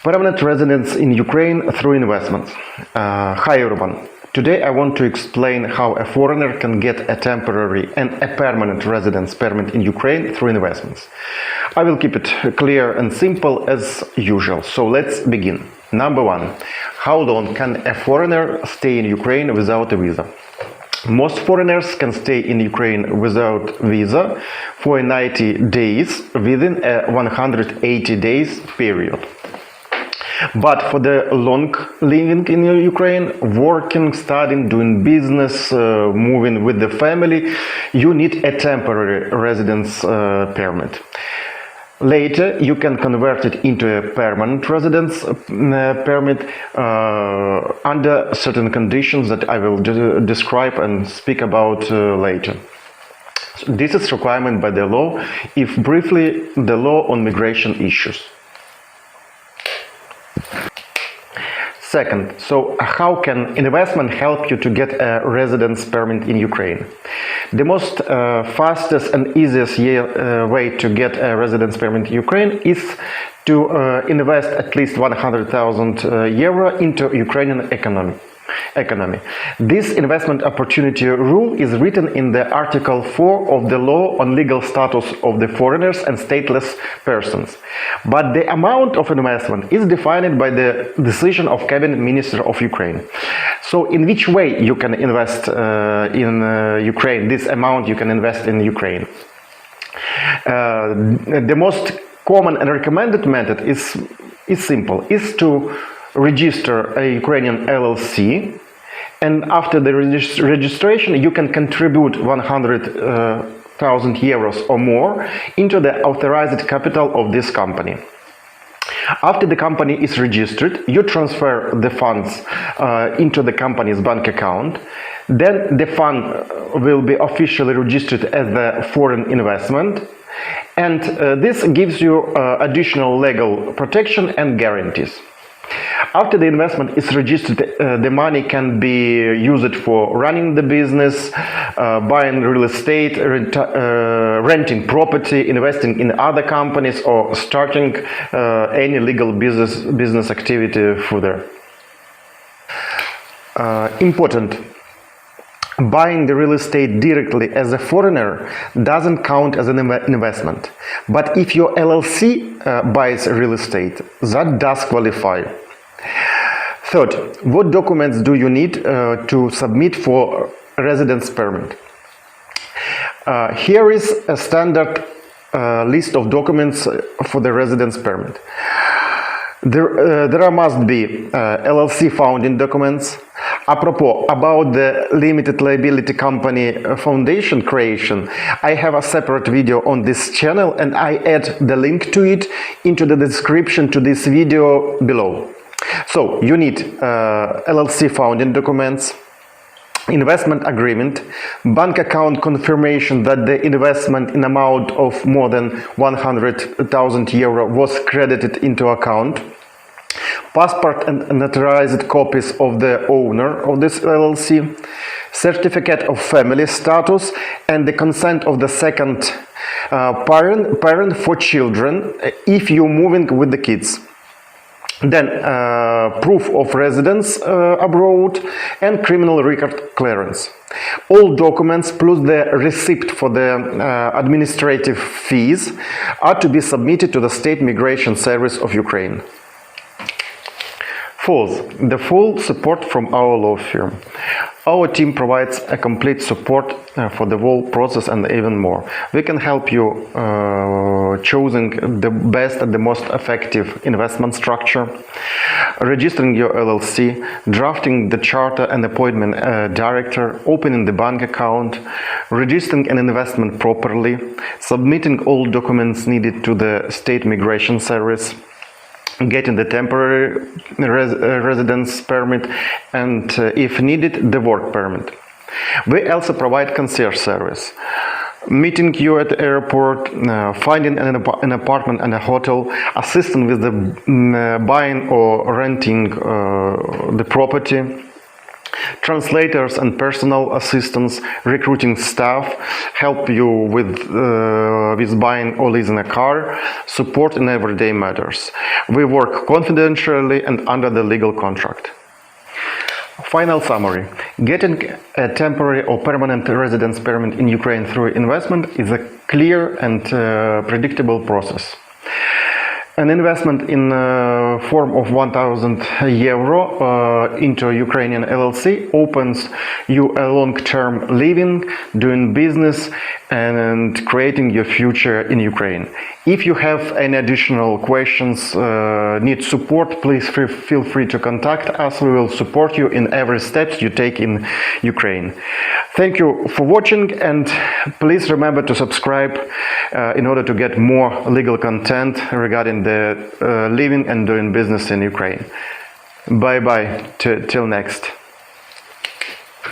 Permanent residence in Ukraine through investments. Hi everyone. Today I want to explain how a foreigner can get a temporary and a permanent residence permit in Ukraine through investments. I will keep it clear and simple as usual. So let's begin. Number one, how long can a foreigner stay in Ukraine without a visa? Most foreigners can stay in Ukraine without visa for 90 days within a 180 days period. But for the long living in Ukraine, working, studying, doing business, moving with the family, you need a temporary residence permit. Later, you can convert it into a permanent residence permit under certain conditions that I will describe and speak about later. This is requirement by the law, if briefly, the law on migration issues. Second, so how can investment help you to get a residence permit in Ukraine? The most fastest and easiest way to get a residence permit in Ukraine is to invest at least 100,000 euro into Ukrainian economy. This investment opportunity rule is written in the Article 4 of the law on legal status of the foreigners and stateless persons. But the amount of investment is defined by the decision of Cabinet Minister of Ukraine. So in which way you can invest in Ukraine, this amount you can invest in Ukraine? The most common and recommended method is simple, is to register a Ukrainian LLC, and after the registration you can contribute 100,000 euros or more into the authorized capital of this company. After the company is registered, you transfer the funds into the company's bank account. Then the fund will be officially registered as a foreign investment, and this gives you additional legal protection and guarantees. After the investment is registered, the money can be used for running the business, buying real estate, renting property, investing in other companies, or starting any legal business activity further. Important. Buying the real estate directly as a foreigner doesn't count as an investment. But if your LLC buys real estate, that does qualify. Third, what documents do you need to submit for residence permit? Here is a standard list of documents for the residence permit. There must be LLC founding documents. Apropos, about the limited liability company foundation creation, I have a separate video on this channel, and I add the link to it into the description to this video below. So you need LLC founding documents, investment agreement, bank account confirmation that the investment in amount of more than 100,000 euro was credited into account, passport and notarized copies of the owner of this LLC, certificate of family status, and the consent of the second parent for children if you're moving with the kids. Then proof of residence abroad and criminal record clearance. All documents plus the receipt for the administrative fees are to be submitted to the State Migration Service of Ukraine. Fourth, the full support from our law firm. Our team provides a complete support for the whole process and even more. We can help you choosing the best and the most effective investment structure, registering your LLC, drafting the charter and appointment director, opening the bank account, registering an investment properly, submitting all documents needed to the State Migration Service, getting the temporary residence permit, and if needed, the work permit. We also provide concierge service, meeting you at the airport, finding an apartment and a hotel, assisting with the buying or renting the property, Translators and personal assistants, recruiting staff, help you with buying or leasing a car, support in everyday matters. We work confidentially and under the legal contract. Final summary. Getting a temporary or permanent residence permit in Ukraine through investment is a clear and predictable process. An investment in form of 1,000 euro into Ukrainian LLC opens you a long-term living, doing business and creating your future in Ukraine. If you have any additional questions, need support, please feel free to contact us. We will support you in every step you take in Ukraine. Thank you for watching, and please remember to subscribe in order to get more legal content regarding the living and doing business in Ukraine. Bye bye, till next.